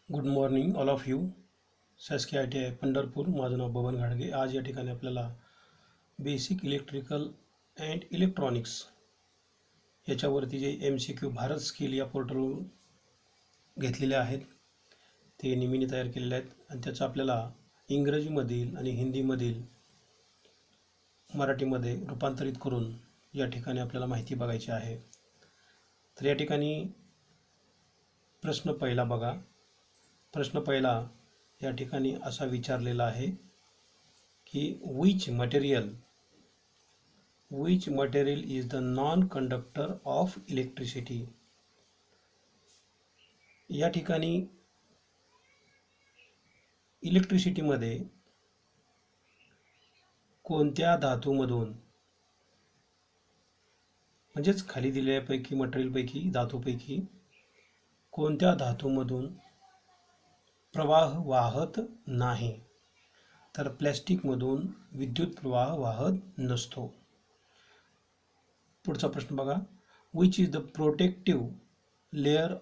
Good morning all of you. शासकीय ITI Pandharpur. माझं नाव बबन घाडगे. आज या ठिकाणी आपल्याला बेसिक इलेक्ट्रिकल अँड इलेक्ट्रॉनिक्स याच्यावरती जे MCQ भारत स्किल या पोर्टलवरून घेतलेले आहेत ते निमीने तयार केलेले आहेत आणि त्याचं आपल्याला इंग्रजीमधील आणि हिंदीमधील मराठीमध्ये रूपांतरित करून या ठिकाणी आपल्याला माहिती बघायची आहे. तर या ठिकाणी प्रश्न पहिला बघा. प्रश्न पहिला या ठिकाणी असा विचारलेला आहे की which material is the non conductor of electricity. या ठिकाणी इलेक्ट्रिसिटीमध्ये कोणत्या धातूमधून म्हणजेच खाली दिलेल्यापैकी मटेरियलपैकी धातूपैकी कोणत्या धातूमधून प्रवाह वाहत नाही. तर प्लॅस्टिकमधून विद्युत प्रवाह वाहत नसतो. पुढचा प्रश्न बघा. Which is the protective layer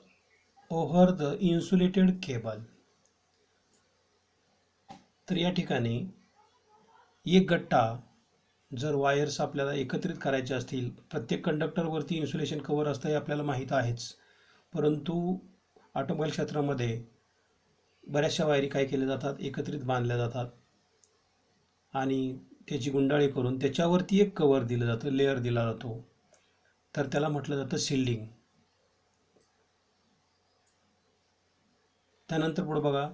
over the insulated cable. तर या ठिकाणी एक गट्टा जर वायर्स आपल्याला एकत्रित करायचे असतील, प्रत्येक कंडक्टरवरती इन्सुलेशन कवर असतं हे आपल्याला माहीत आहेच, परंतु ऑटोमोबाईल क्षेत्रामध्ये बऱ्याचशा वायरी काय केल्या जातात, एकत्रित बांधल्या जातात आणि त्याची गुंडाळी करून त्याच्यावरती एक कवर दिलं जातं, लेअर दिला जातो. तर त्याला म्हटलं जातं शिल्डिंग. त्यानंतर पुढे बघा.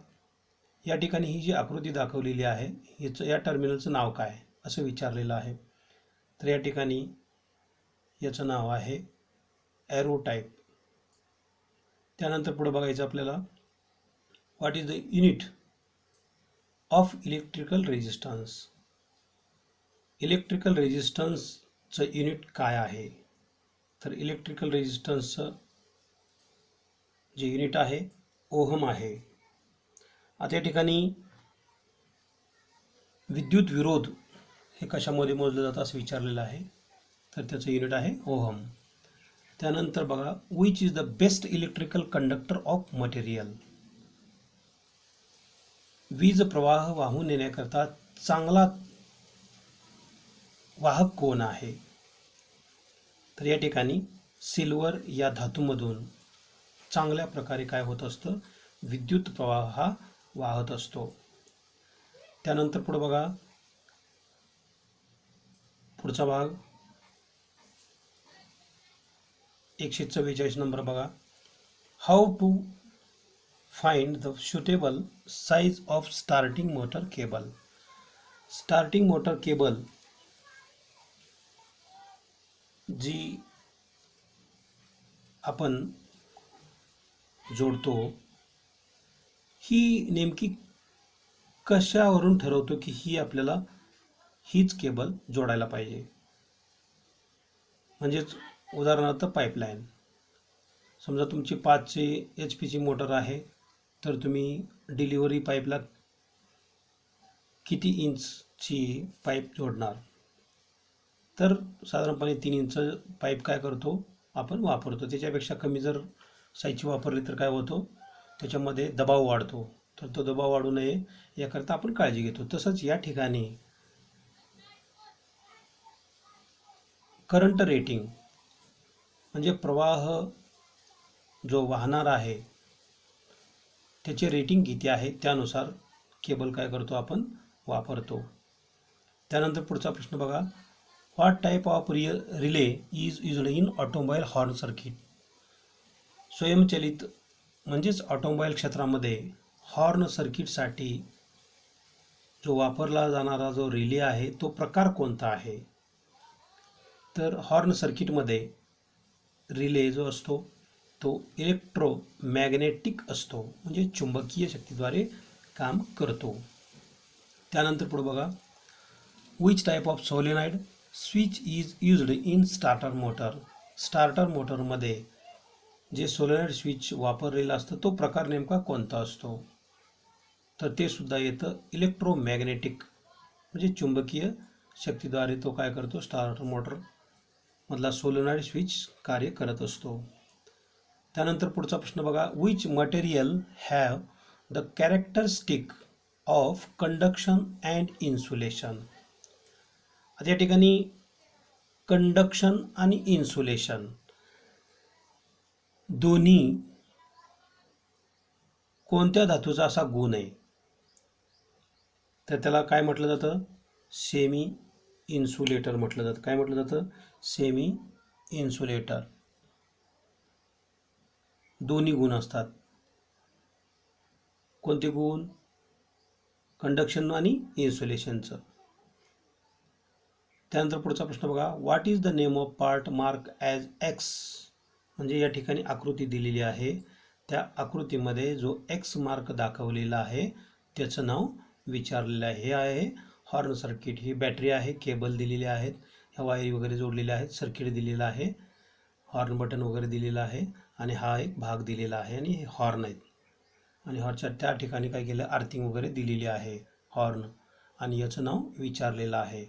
या ठिकाणी ही जी आकृती दाखवलेली आहे याचं या टर्मिनलचं नाव काय असं विचारलेलं आहे. तर या ठिकाणी याचं नाव आहे एरो टाईप. त्यानंतर पुढे बघायचं आपल्याला. What is the unit of electrical resistance. Electrical रेजिस्टन्सचं युनिट काय आहे. तर इलेक्ट्रिकल रेजिस्टन्सचं जे युनिट आहे ओहम आहे. आता या ठिकाणी विद्युत विरोध हे कशामध्ये मोजलं जातं असं विचारलेलं आहे. तर त्याचं युनिट आहे ओहम. त्यानंतर बघा. Which is the best electrical conductor of material. वीज प्रवाह वाहून नेण्याकरता चांगला वाहक कोण आहे. तर या ठिकाणी सिल्वर या धातूमधून चांगल्या प्रकारे काय होत असतं, विद्युत प्रवाह हा वाहत असतो. त्यानंतर पुढे बघा. पुढचा भाग 144 नंबर बघा. How to find the suitable size of starting motor cable. Starting motor cable जी आपण जोडतो ही नेमकी कशावरून ठरवतो की ही आपल्याला हीच केबल जोडायला पाहिजे. म्हणजेच उदाहरणार्थ पाईपलाईन. समजा तुमची 500 HP मोटर आहे, तर तुम्ही डिलिव्हरी पाईपला किती इंचची पाईप जोडणार. तर साधारणपणे 3 इंच पाईप काय करतो आपण वापरतो. त्याच्यापेक्षा कमी जर साईजची वापरली तर काय होतो, त्याच्यामध्ये दबाव वाढतो. तर तो दबाव वाढू नये याकरता आपण काळजी घेतो. तसंच या ठिकाणी करंट रेटिंग म्हणजे प्रवाह जो वाहणार आहे त्याचे रेटिंग किती आहे त्यानुसार केबल काय करतो आपण वापरतो. त्यानंतर पुढचा प्रश्न बघा. What type of relay is used in automobile horn circuit. स्वयंचलित म्हणजेच ऑटोमोबाईल क्षेत्रामध्ये हॉर्न सर्किटसाठी जो वापरला जाणारा जो रिले आहे तो प्रकार कोणता आहे. तर हॉर्न सर्किटमध्ये रिले जो असतो तो इलेक्ट्रोमॅग्नेटिक असतो, म्हणजे चुंबकीय शक्तीद्वारे काम करतो. त्यानंतर पुढे बघा. Which type of solenoid switch is used in starter motor. Starter मोटरमध्ये जे सोलेनॉइड स्विच वापरलेला असतं तो प्रकार नेमका कोणता असतो. तर ते सुद्धा येतं इलेक्ट्रोमॅग्नेटिक, म्हणजे चुंबकीय शक्तीद्वारे तो काय करतो, स्टार्टर मोटर मधला सोलेनॉइड स्विच कार्य करत असतो. त्यानंतर पुढचा प्रश्न बघा. Which material have the characteristic of conduction and insulation. आता या ठिकाणी कंडक्शन आणि इन्सुलेशन दोन्ही कोणत्या धातूचा असा गुण आहे, तर त्याला काय म्हटलं जातं? सेमी इन्सुलेटर म्हटलं जातं. काय म्हटलं जातं? Semi insulator. दोन्ही गुण असतात. कोणते गुण? कंडक्शन आणि इन्सुलेशनचं. त्यानंतर पुढचा प्रश्न बघा. What is the name of part mark as x. म्हणजे या ठिकाणी आकृती दिलेली आहे, त्या आकृतीमध्ये जो एक्स मार्क दाखवलेला आहे त्याचं नाव विचारलेलं आहे. हे आहे हॉर्न सर्किट. ही बॅटरी आहे, केबल दिलेले आहेत, ह्या वायरी वगैरे जोडलेल्या आहेत, सर्किट दिलेलं आहे, हॉर्न बटन वगैरे दिलेलं आहे आणि हा एक भाग दिलेला आहे आणि हे हॉर्न आहेत. आणि हॉर्नच्या त्या ठिकाणी काय केलं? आर्थिंग वगैरे दिलेली आहे हॉर्न, आणि याचं नाव विचारलेलं आहे.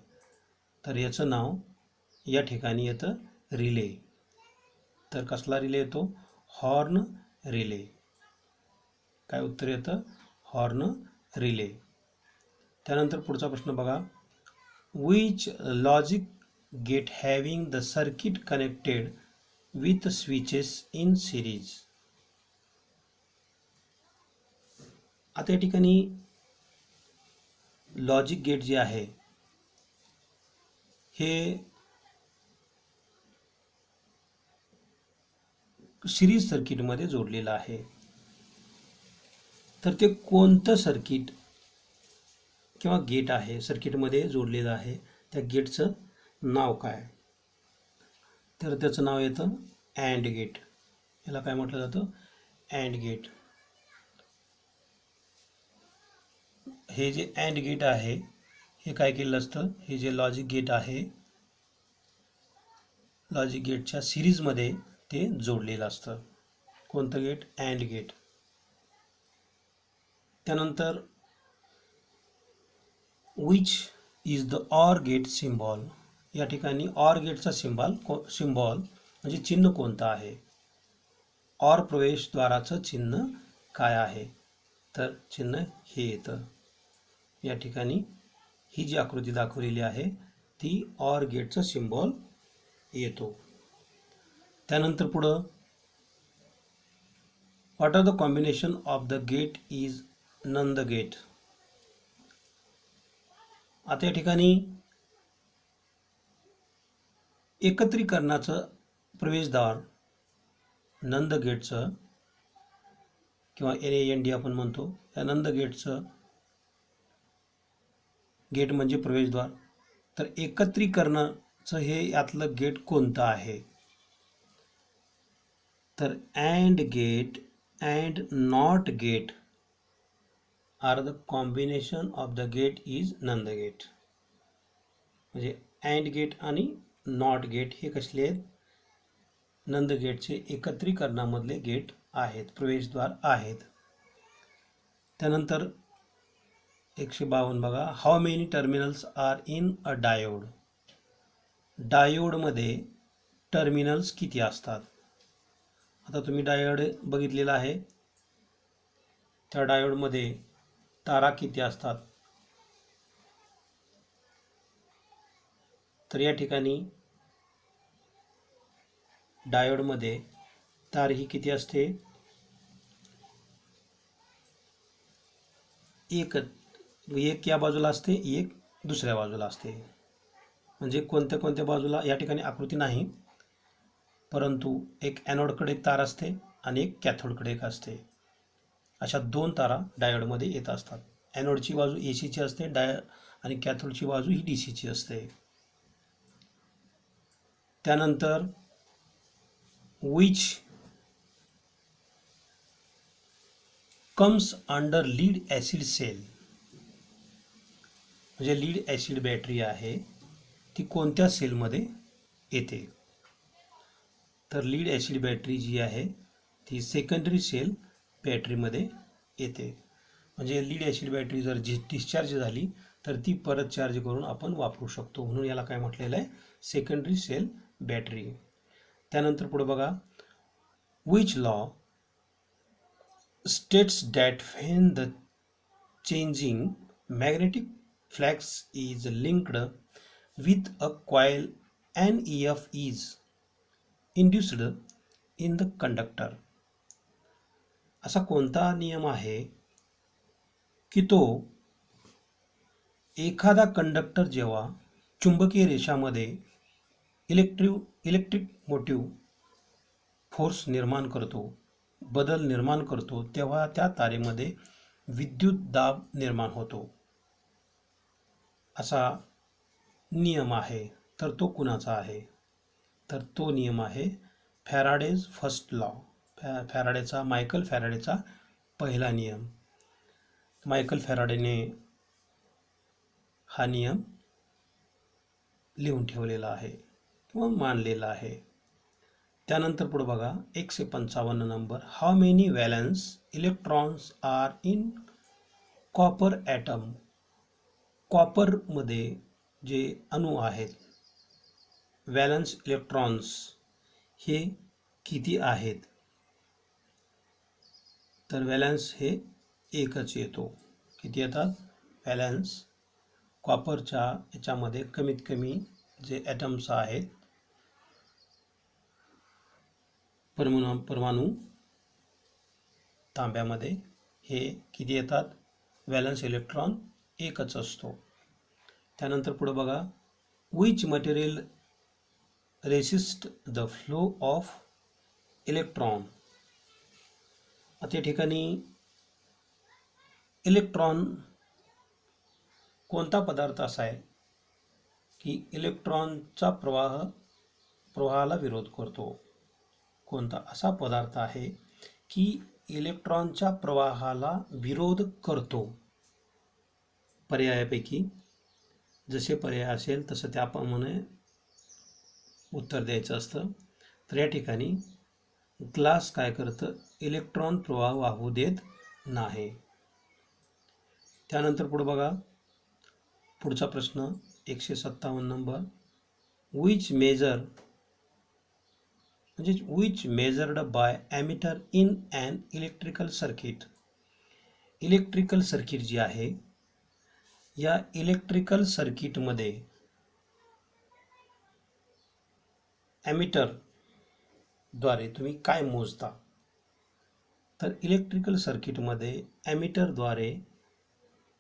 तर याचं नाव या ठिकाणी येतं रिले. तर कसला रिले येतो? Horn relay. काय उत्तर येतं? Horn relay. त्यानंतर पुढचा प्रश्न बघा. Which logic gate having the circuit connected with switches in series. आता या ठिकाणी लॉजिक गेट जे आहे हे सिरीज सर्किटमध्ये जोडलेलं आहे. तर ते कोणतं सर्किट किंवा गेट आहे सर्किटमध्ये जोडलेलं आहे, त्या गेटचं नाव काय? तर त्याचं नाव येतं अँड गेट. याला काय म्हटलं जातं? And gate. हे जे अँड गेट आहे हे काय केलेलं असतं? हे जे लॉजिक गेट आहे, लॉजिक गेटच्या सिरीजमध्ये ते जोडलेलं असतं. कोणतं गेट? And gate. त्यानंतर which is the or gate symbol. या ठिकाणी ऑर गेटचा सिम्बॉल म्हणजे चिन्ह कोणतं आहे? ऑर प्रवेशद्वाराचं चिन्ह काय आहे? तर चिन्ह हे येतं. या ठिकाणी ही जी आकृती दाखवलेली आहे ती ऑर गेटचा सिम्बॉल येतो. त्यानंतर पुढं what are the combination of the gate is nand gate. आता या ठिकाणी एकत्रीकरणाचं प्रवेशद्वार नंद गेटचं किंवा NAND आपण म्हणतो, या नंद गेटचं गेट म्हणजे प्रवेशद्वार. तर एकत्रीकरणाचं हे यातलं गेट कोणतं आहे? तर and gate and not gate are the combination of the gate is nand gate. म्हणजे अँड गेट आणि नॉट गेट हे कसले आहेत? नंद गेटचे एकत्रीकरणामधले गेट आहेत, प्रवेशद्वार आहेत. त्यानंतर 152 बघा. How many terminals are in a diode. डायोडमध्ये टर्मिनल्स किती असतात? आता तुम्ही डायोड बघितलेला आहे, त्या डायोडमध्ये तारा किती असतात? तर या ठिकाणी डायोडमध्ये तार ही किती असते? एक या बाजूला असते, एक दुसऱ्या बाजूला असते. म्हणजे कोणत्या कोणत्या बाजूला या ठिकाणी आकृती नाही, परंतु एक ॲनोडकडे एक तार असते आणि एक कॅथोडकडे एक असते. अशा दोन तारा डायोडमध्ये येत असतात. ॲनोडची बाजू ACची असते, आणि कॅथोडची बाजू ही DCची असते. त्यानंतर which comes under lead acid cell. म्हणजे लीड ॲसिड बॅटरी आहे ती कोणत्या सेलमध्ये येते? तर लीड ॲसिड बॅटरी जी आहे ती सेकंडरी सेल बॅटरीमध्ये येते. म्हणजे लीड ॲसिड बॅटरी जर डिस्चार्ज झाली तर ती परत चार्ज करून आपण वापरू शकतो, म्हणून याला काय म्हटलेलं आहे? Secondary cell battery. त्यानंतर पुढे बघा. Which law states that when the changing magnetic flux is linked with a coil, an EF is induced in the conductor. असा कोणता नियम आहे की तो एखादा कंडक्टर जेव्हा चुंबकीय रेषामध्ये इलेक्ट्रिक मोटिव्ह फोर्स निर्माण करतो, बदल निर्माण करतो, तेव्हा त्या तारेमध्ये विद्युत दाब निर्माण होतो, असा नियम आहे. तर तो कुणाचा आहे? तर तो नियम आहे फॅराडेज फर्स्ट लॉ. मायकल फॅराडेचा पहिला नियम. मायकल फॅराडेने हा नियम लिहून ठेवलेला आहे किंवा मानलेला आहे. त्यानंतर पुढे बघा 155 number. How many valence electrons are in copper atom. कॉपरमध्ये जे अणू आहेत, व्हॅलन्स इलेक्ट्रॉन्स हे किती आहेत? तर व्हॅलन्स हे एकच येतो. किती येतात? व्हॅलन्स कॉपरच्या याच्यामध्ये कमीत कमी जे ॲटम्स आहेत, परमाणू तांब्यामध्ये, हे किती येतात? व्हॅलन्स इलेक्ट्रॉन एकच असतो. त्यानंतर पुढे बघा, which material resist the flow of electron. त्या ठिकाणी इलेक्ट्रॉन कोणता पदार्थ असा आहे की इलेक्ट्रॉनचा प्रवाहाला विरोध करतो? कोणता असा पदार्थ आहे की इलेक्ट्रॉनच्या प्रवाहाला विरोध करतो? पर्यायापैकी जसे पर्याय असेल तसं त्याप्रमाणे उत्तर द्यायचं असतं. तर या ठिकाणी ग्लास काय करतं? इलेक्ट्रॉन प्रवाह वाहू देत नाही. त्यानंतर पुढे बघा, पुढचा प्रश्न 157 number. Which measured by ammeter in an electrical circuit. Electrical circuit जी आहे, या इलेक्ट्रिकल सर्किटमध्ये ॲमीटरद्वारे तुम्ही काय मोजता? तर इलेक्ट्रिकल सर्किटमध्ये ॲमीटरद्वारे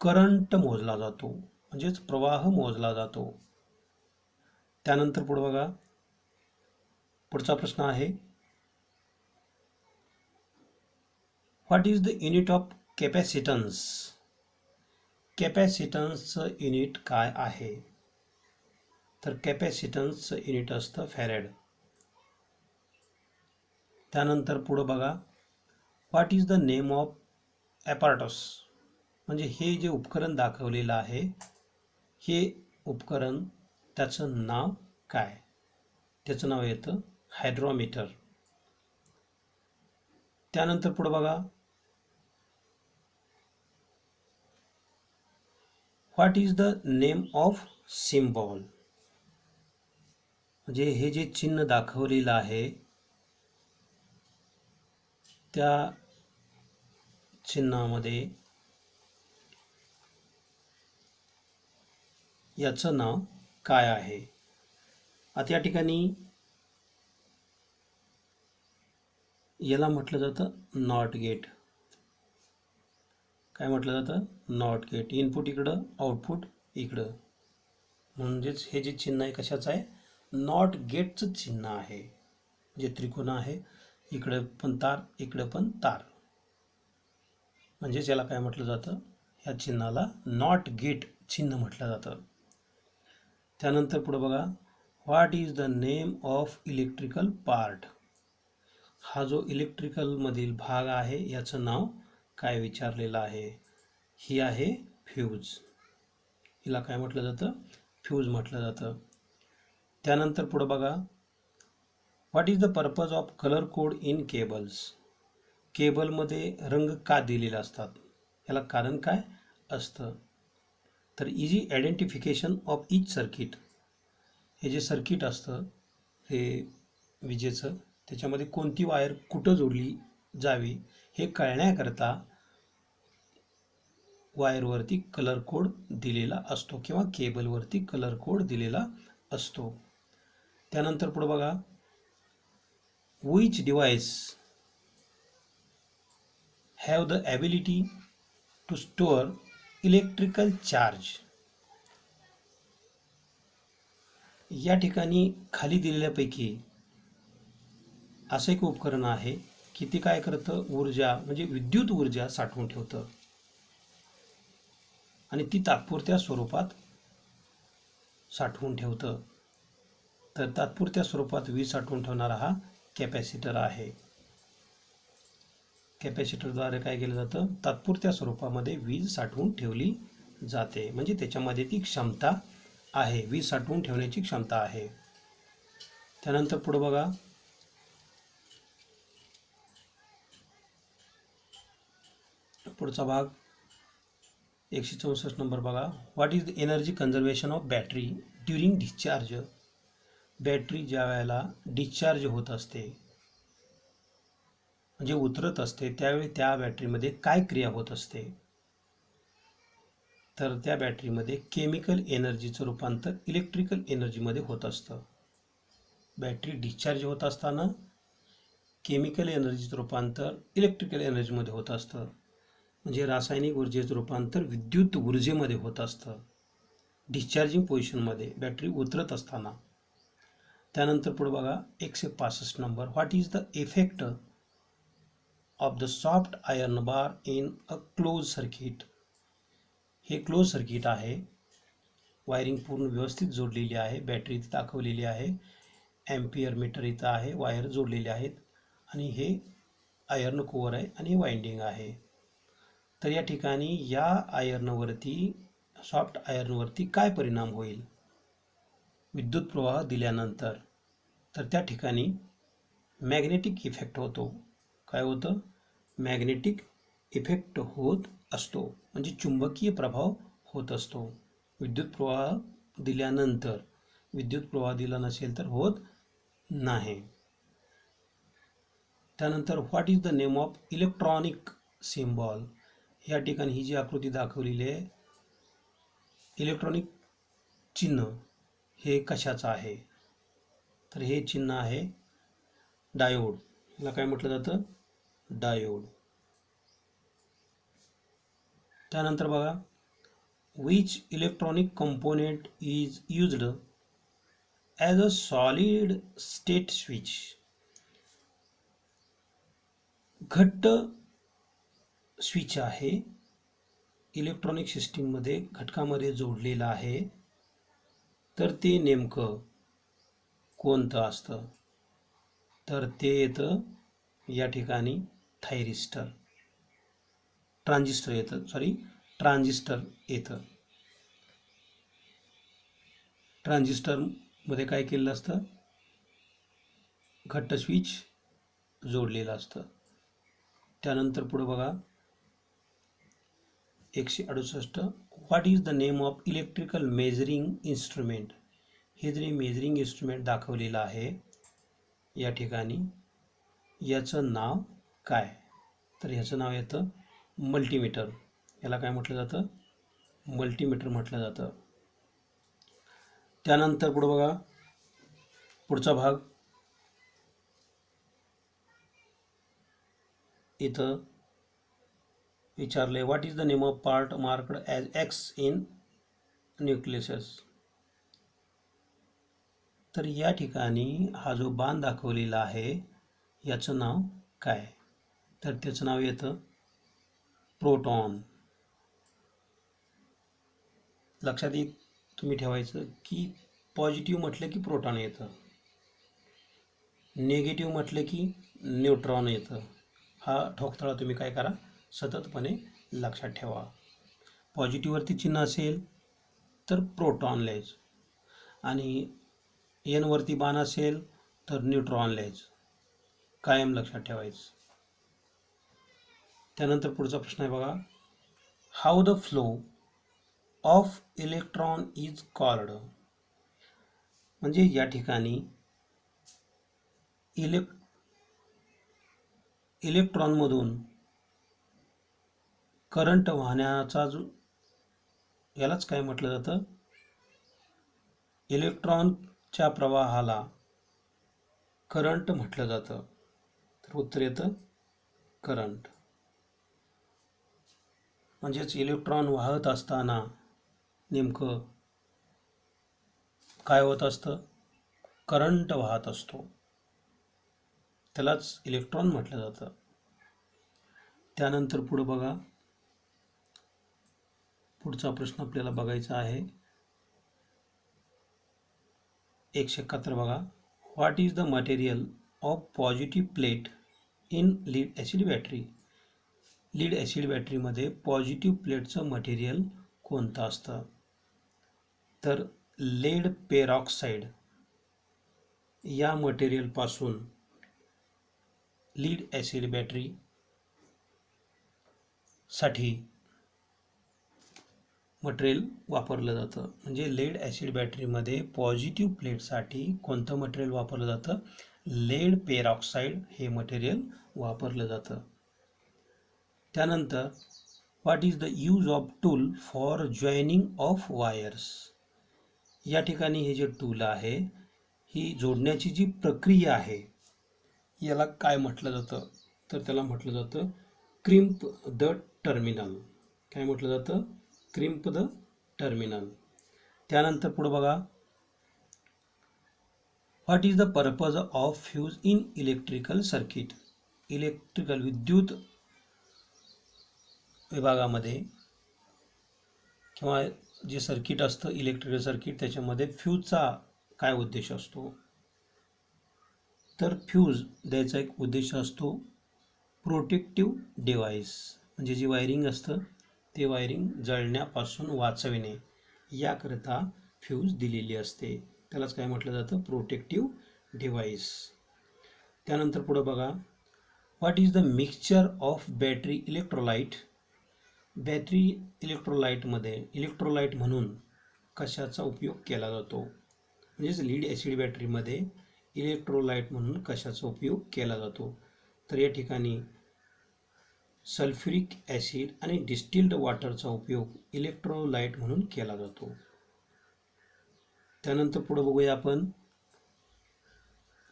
करंट मोजला जातो, म्हणजेच प्रवाह मोजला जातो. त्यानंतर पुढे बघा, पुढचा प्रश्न आहे, what is the unit of capacitance. कॅपॅसिटन्सचं युनिट काय आहे? तर कॅपॅसिटन्सचं युनिट असतं फॅरेड. त्यानंतर पुढे बघा, what is the name of apparatus. म्हणजे हे जे उपकरण दाखवलेलं आहे, हे उपकरण त्याचं नाव काय? त्याचं नाव येतं हायड्रोमीटर. त्यानंतर पुढे बघा, what is the name of symbol. म्हणजे हे जे चिन्ह दाखवलेलं आहे, त्या चिन्हामध्ये याचं नाव काय आहे? आता या ठिकाणी याला म्हटलं जातं नॉट गेट. काय म्हटलं जातं? Not gate. इनपुट इकडं, आउटपुट इकडं. म्हणजेच हे जे चिन्ह आहे कशाचं आहे? नॉट गेटचं चिन्ह आहे. जे त्रिकोण आहे, इकडं पण तार, इकडं पण तार, म्हणजेच याला काय म्हटलं जातं? ह्या चिन्हाला नॉट गेट चिन्ह म्हटलं जातं. त्यानंतर पुढे बघा, what is the name of electrical part. हा जो इलेक्ट्रिकलमधील भाग आहे, याचं नाव काय विचारलेलं आहे? ही आहे फ्यूज. हिला काय म्हटलं जातं? फ्यूज म्हटलं जातं. त्यानंतर पुढे बघा, what is the purpose of colour code in cables. केबलमध्ये रंग का दिलेले असतात? याला कारण काय असतं? तर easy identification of each circuit. हे जे सर्किट असतं हे विजेचं, त्याच्यामध्ये कोणती वायर कुठं जोडली जावी हे कळण्याकरता वायरवरती कलर कोड दिलेला असतो किंवा केबलवरती कलर कोड दिलेला असतो. त्यानंतर पुढे बघा, which device have the ability to store electrical charge. या ठिकाणी खाली दिलेल्यापैकी असं एक उपकरण आहे की ते काय करतं, ऊर्जा म्हणजे विद्युत ऊर्जा साठवून ठेवतं आणि ती तात्पुरत्या स्वरूपात साठवून ठेवतं. तर तात्पुरत्या स्वरूपात वीज साठवून ठेवणारा हा कॅपॅसिटर आहे. कॅपॅसिटरद्वारे काय केलं जातं, तात्पुरत्या स्वरूपामध्ये वीज साठवून ठेवली जाते, म्हणजे त्याच्यामध्ये ती क्षमता आहे, वीज साठवून ठेवण्याची क्षमता आहे. त्यानंतर पुढे बघा, पुढचा भाग 164 नंबर बघा, what is the energy conservation of battery during discharge. Battery ज्या वेळेला डिस्चार्ज होत असते म्हणजे उतरत असते त्यावेळी त्या बॅटरीमध्ये काय क्रिया होत असते, तर त्या बॅटरीमध्ये केमिकल एनर्जीचं रूपांतर इलेक्ट्रिकल एनर्जीमध्ये होत असतं. बॅटरी डिस्चार्ज होत असताना केमिकल एनर्जीचं रूपांतर इलेक्ट्रिकल एनर्जीमध्ये होत असतं, म्हणजे रासायनिक ऊर्जेचं रूपांतर विद्युत ऊर्जेमध्ये होत असतं डिस्चार्जिंग पोझिशनमध्ये बॅटरी उतरत असताना. त्यानंतर पुढे बघा 165 number, what is the effect of the soft iron bar in a close circuit. हे क्लोज सर्किट आहे, वायरिंग पूर्ण व्यवस्थित जोडलेली आहे, बॅटरी इथे दाखवलेली आहे, ॲम्पियर मीटर इथं आहे, वायर जोडलेले आहेत आणि हे आयर्न कोअर आहे आणि वाइंडिंग आहे. तर या ठिकाणी या आयर्नवरती, सॉफ्ट आयर्नवरती काय परिणाम होईल विद्युत प्रवाह दिल्यानंतर, तर त्या ठिकाणी मॅग्नेटिक इफेक्ट होतो. काय होतं, मॅग्नेटिक इफेक्ट होत असतो, म्हणजे चुंबकीय प्रभाव होत असतो विद्युत प्रवाह दिल्यानंतर. विद्युत प्रवाह दिला नसेल तर होत नाही. त्यानंतर what is the name of electronic symbol. या ठिकाणी ही जी आकृती दाखवलेली आहे, इलेक्ट्रॉनिक चिन्ह हे कशाचं आहे, तर हे चिन्ह आहे डायोड. याला काय म्हटलं जातं, डायोड. त्यानंतर बघा, which electronic component is used as a solid state switch. घट्ट स्विच आहे, इलेक्ट्रॉनिक सिस्टीममध्ये घटकामध्ये जोडलेलं आहे, तर ते नेमकं कोणतं असतं, तर ते येतं या ठिकाणी थायरिस्टर, ट्रान्झिस्टर येतं. ट्रान्झिस्टरमध्ये काय केलेलं असतं, घट्ट स्विच जोडलेलं असतं. त्यानंतर पुढे बघा 168, what is the name of electrical measuring instrument. हे जे मेजरिंग इन्स्ट्रुमेंट दाखवलेलं आहे या ठिकाणी, याचं नाव काय, तर ह्याचं नाव येतं मल्टीमीटर. याला काय म्हटलं जातं, मल्टीमीटर म्हटलं जातं. त्यानंतर पुढे बघा, पुढचा भाग इथं विचारले, what is the name of part marked as x in nucleus. तर या ठिकाणी हा जो बाण दाखवलेला आहे याचं नाव काय, तर त्याचं नाव येतं प्रोटॉन. लक्षात तुम्ही ठेवायचं की पॉझिटिव्ह म्हटलं की प्रोटॉन येतं, निगेटिव्ह म्हटलं की न्यूट्रॉन येतं. हा ठोकताळा तुम्ही काय करा, सततपणे लक्षात ठेवा. पॉझिटिव्हवरती चिन्ह असेल तर प्रोटॉन लिहायचं आणि एनवरती बाण असेल तर न्यूट्रॉन लिहायचं, कायम लक्षात ठेवायचं. त्यानंतर पुढचा प्रश्न आहे बघा, how the flow of electron is called. म्हणजे या ठिकाणी इलेक्ट्रॉनमधून करंट वाहण्याचा यालाच काय म्हटलं जातं? इलेक्ट्रॉनच्या प्रवाहाला करंट म्हटलं जातं. तर उत्तर येतं करंट. म्हणजेच इलेक्ट्रॉन वाहत असताना नेमकं काय होत असतं? करंट वाहत असतो, त्यालाच इलेक्ट्रॉन म्हटलं जातं. त्यानंतर पुढे बघा, पुढचा प्रश्न आपल्याला बघायचा आहे 171. बघा, what is the material of positive plate in lead acid battery? Lead acid बॅटरीमध्ये पॉझिटिव्ह प्लेटचं मटेरियल कोणतं असतं? तर लेड पेरॉक्साईड या मटेरियलपासून लीड ॲसिड बॅटरी साठी मटेरियल वापरलं जातं. म्हणजे लेड ॲसिड बॅटरीमध्ये पॉझिटिव्ह प्लेटसाठी कोणतं मटेरियल वापरलं जातं? लेड पेरॉक्साईड हे मटेरियल वापरलं जातं. त्यानंतर what is the use of tool for joining of wires? या ठिकाणी हे जे टूल आहे, ही जोडण्याची जी प्रक्रिया आहे, याला काय म्हटलं जातं? तर त्याला म्हटलं जातं क्रिम्प द टर्मिनल. काय म्हटलं जातं? Crimp the terminal. त्यानंतर पुढे बघा, what is the purpose of fuse in electrical circuit? Electrical विद्युत विभागामध्ये किंवा जे सर्किट असतं इलेक्ट्रिकल सर्किट, त्याच्यामध्ये फ्यूजचा काय उद्देश असतो? तर फ्यूज द्यायचा एक उद्देश असतो प्रोटेक्टिव्ह डिव्हाइस. म्हणजे जी वायरिंग असतं ते वायरिंग जळण्यापासून वाचविणे याकरिता फ्यूज दिलेली असते. त्यालाच काय म्हटलं जातं? Protective device. त्यानंतर पुढे बघा, what is the mixture of battery electrolyte? Battery इलेक्ट्रोलाइटमध्ये इलेक्ट्रोलाइट म्हणून कशाचा उपयोग केला जातो? म्हणजेच लीड ॲसिड बॅटरीमध्ये इलेक्ट्रोलाइट म्हणून कशाचा उपयोग केला जातो? तर या ठिकाणी सल्फ्युरिक ॲसिड आणि डिस्टिल्ड वॉटरचा उपयोग इलेक्ट्रोलाइट म्हणून केला जातो. त्यानंतर पुढे बघूया आपण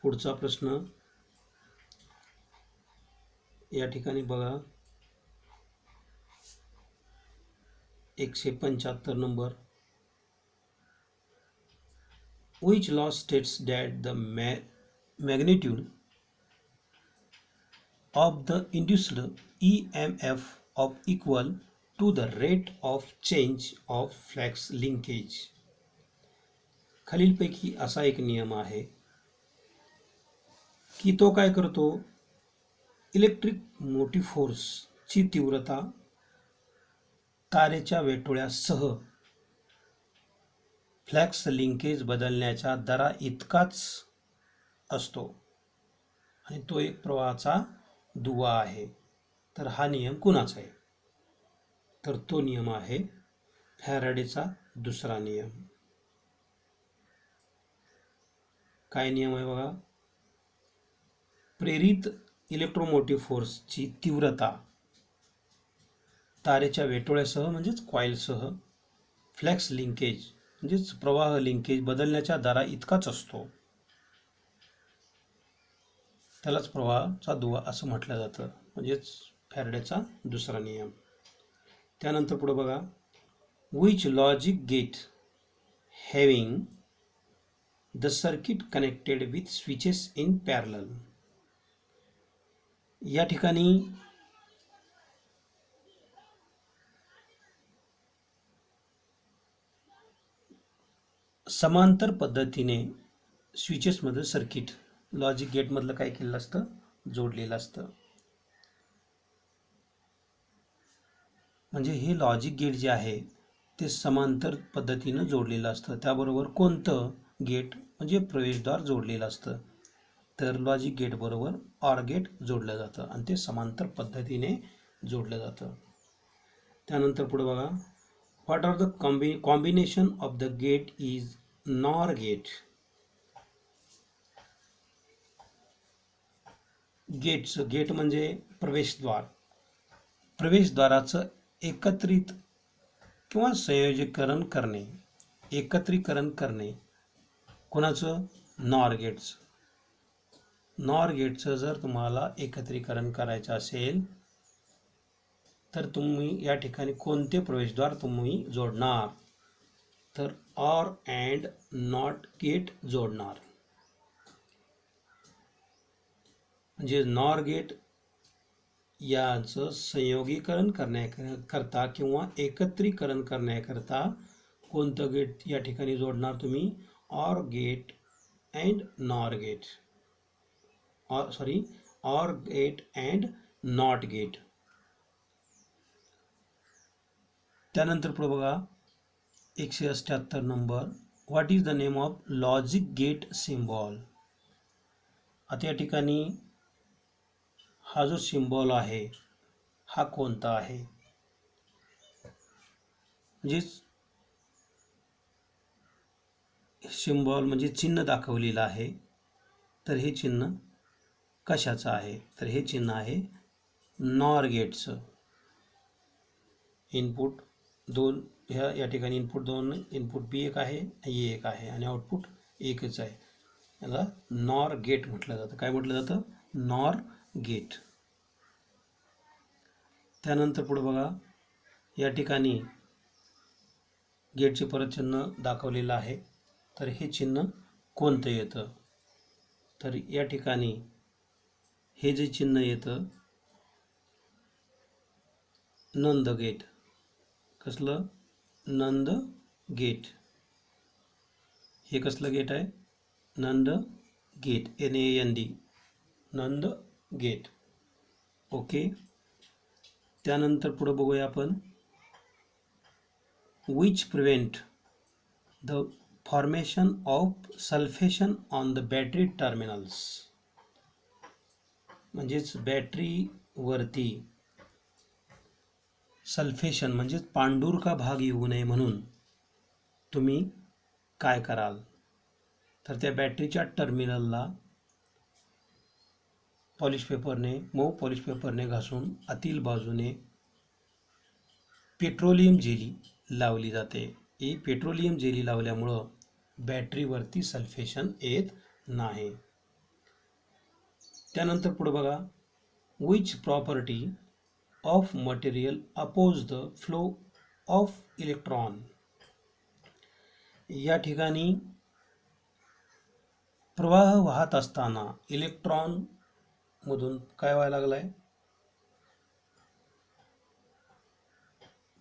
पुढचा प्रश्न. या ठिकाणी बघा 175 number. Which law states that the magnitude of the induced EMF of equal to the rate of change of flux linkage? खालीलपैकी असा एक नियम आहे की तो काय करतो? इलेक्ट्रिक मोटिव्ह फोर्सची तीव्रता तारेच्या वेटोळ्यासह फ्लॅक्स लिंकेज बदलण्याच्या दरा इतकाच असतो आणि तो एक प्रवाहाचा दुवा आहे. तर हा नियम कुणाचा आहे? तर तो नियम आहे फॅराडेचा दुसरा नियम. काय नियम आहे बघा? प्रेरित इलेक्ट्रोमोटिव्ह फोर्सची तीव्रता तारेच्या वेटोळ्यासह म्हणजेच कॉइलसह फ्लॅक्स लिंकेज म्हणजेच प्रवाह लिंकेज बदलण्याच्या दरा इतकाच असतो. त्यालाच प्रवाहाचा दुवा असं म्हटलं जातं, म्हणजेच फॅराडेचा दुसरा नियम. त्यानंतर पुढे बघा, which logic gate having the circuit connected with switches in parallel? या ठिकाणी समांतर पद्धतीने स्विचेसमध्ये सर्किट लॉजिक गेटमधलं काय केलेलं असतं? जोडलेलं असतं. म्हणजे हे लॉजिक गेट जे आहे ते समांतर पद्धतीनं जोडलेलं असतं. त्याबरोबर कोणतं गेट म्हणजे प्रवेशद्वार जोडलेलं असतं? तर लॉजिक गेट बरोबर ऑर गेट जोडलं जातं आणि ते समांतर पद्धतीने जोडलं जातं. त्यानंतर पुढे बघा, what are the combination of the gate is nor gate? Gate म्हणजे प्रवेशद्वार. प्रवेशद्वाराचं एकत्रित किंवा संयोजीकरण करणे, एकत्रीकरण करणे कोणाचं? नॉर गेटचं. नॉर गेटचं जर तुम्हाला एकत्रीकरण करायचं असेल तर तुम्ही या ठिकाणी कोणते प्रवेशद्वार तुम्ही जोडणार? तर ऑर अँड नॉट गेट जोडणार. म्हणजे नॉर गेट याचं संयोगीकरण करण्याकरता किंवा एकत्रीकरण करण्याकरता कोणतं गेट या ठिकाणी जोडणार तुम्ही? Or gate and nor gate, or gate and not gate. त्यानंतर पुढे बघा 178 number. What is the name of logic gate symbol? आता या ठिकाणी हा जो सिम्बॉल आहे हा कोणता आहे? म्हणजे सिम्बॉल म्हणजे चिन्ह दाखवलेलं आहे, तर हे चिन्ह कशाचं आहे? तर हे चिन्ह आहे नॉर गेटचं. इनपुट 2 या ठिकाणी इनपुट 2, इनपुट बी एक आहे, ए एक आहे आणि आउटपुट एकच आहे. याला नॉर गेट म्हटलं जातं. काय म्हटलं जातं? Nor gate. त्यानंतर पुढे बघा या ठिकाणी गेटचे परत चिन्ह दाखवलेलं आहे, तर हे चिन्ह कोणतं येतं? तर या ठिकाणी हे जे चिन्ह येतं नंद गेट. कसलं? Nand gate. हे कसलं गेट आहे? Nand gate, NAND, nand gate. Okay. त्यानंतर पुढे बघूया आपण which prevent the formation of sulphation on the battery terminals. म्हणजेच बॅटरीवरती सल्फेशन म्हणजेच पांडुरका भाग येऊ नये म्हणून तुम्ही काय कराल? तर त्या बॅटरीच्या टर्मिनलला पॉलिश पेपरने, मऊ पॉलिश पेपरने घासून आतील बाजूने पेट्रोलियम जेली लावली जाते. ही पेट्रोलियम जेली लावल्यामुळं बॅटरीवरती सल्फेशन येत नाही. त्यानंतर पुढे बघा which property of material oppose the flow of electron. या ठिकाणी प्रवाह वाहत असताना इलेक्ट्रॉन मधून काय व्हायला लागलाय?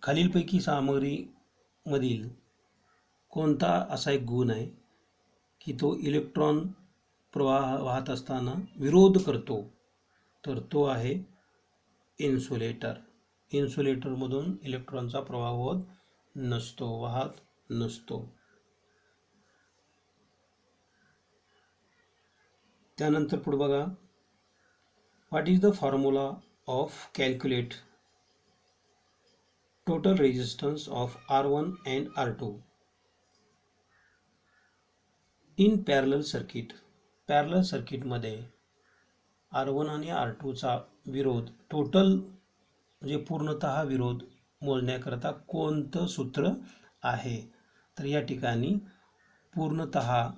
खालीलपैकी सामग्रीमधील कोणता असा एक गुण आहे की तो इलेक्ट्रॉन प्रवाह वाहत असताना विरोध करतो? तर तो आहे इन्सुलेटर. इन्सुलेटरमधून इलेक्ट्रॉनचा प्रवाह होत नसतो, वाहत नसतो. त्यानंतर पुढे बघा what is the formula of calculate total resistance of R1 and R2 in parallel circuit. Parallel सर्किटमध्ये R1 आणि R2चा विरोध टोटल म्हणजे पूर्णतः विरोध मोजण्याकरता कोणतं सूत्र आहे? तर या ठिकाणी पूर्णतः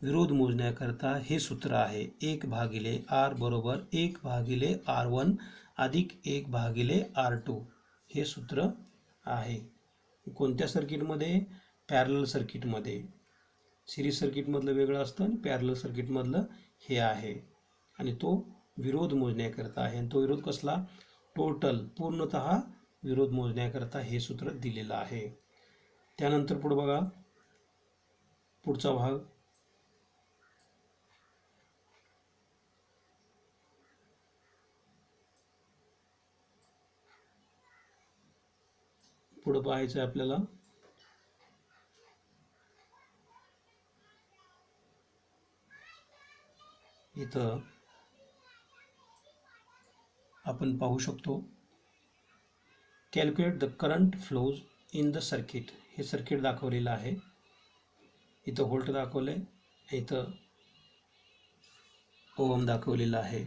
विरोध मोजण्याकरता हे सूत्र आहे 1/R बरोबर 1/R1 अधिक 1/R2. हे सूत्र आहे. कोणत्या सर्किटमध्ये? पॅरलल सर्किटमध्ये. सिरीज सर्किटमधलं वेगळं असतं आणि पॅरलल सर्किटमधलं हे आहे. आणि तो विरोध मोजण्याकरता आहे. आणि तो विरोध कसला? टोटल, पूर्णतः विरोध मोजण्याकरता हे सूत्र दिलेलं आहे. त्यानंतर पुढे बघा पुढचा भाग पुढे पाहायचं आहे आपल्याला. इथं आपण पाहू शकतो calculate the current flows in the circuit. हे सर्किट दाखवलेलं आहे. इथं व्होल्ट दाखवले, इथं ओहम दाखवलेला आहे.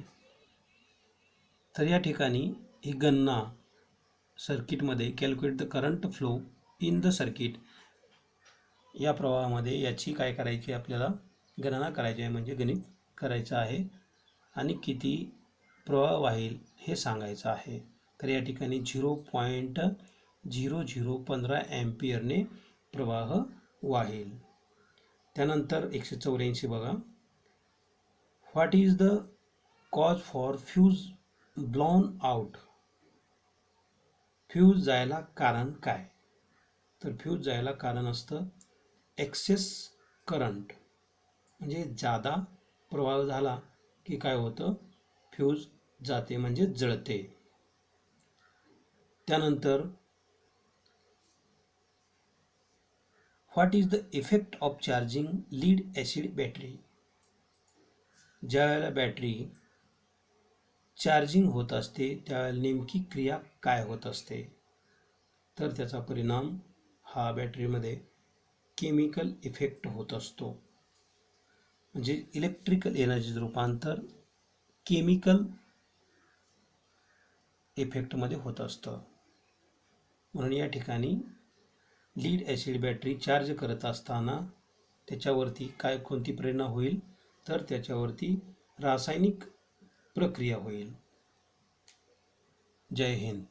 तर या ठिकाणी ही गणना सर्किटमध्ये calculate the current flow in the circuit, या प्रवाहामध्ये याची काय करायची आपल्याला गणना करायची आहे, म्हणजे गणित करायचं आहे आणि किती प्रवाह वाहील हे सांगायचं आहे. तर या ठिकाणी 0.0015 ॲम्पियरने प्रवाह वाहील. त्यानंतर 184 बघा, what is the cause for fuse ब्लॉन out. Fuse जायला कारण काय? तर फ्यूज जायला कारण असतं एक्सेस करंट, म्हणजे जादा प्रवाह झाला की काय होतं, फ्यूज जाते म्हणजे जळते. त्यानंतर what is the effect of charging lead acid battery. ज्यावेळेला बॅटरी चार्जिंग होत असते त्यावेळेला नेमकी क्रिया काय होत असते, तर त्याचा परिणाम हा बॅटरीमध्ये केमिकल इफेक्ट होत असतो. म्हणजे इलेक्ट्रिकल एनर्जीचं रूपांतर केमिकल इफेक्टमध्ये होत असतं. म्हणून या ठिकाणी लीड ॲसिड बॅटरी चार्ज करत असताना त्याच्यावरती कोणती परिणाम होईल, तर त्याच्यावरती रासायनिक प्रक्रिया होईल. जय हिंद.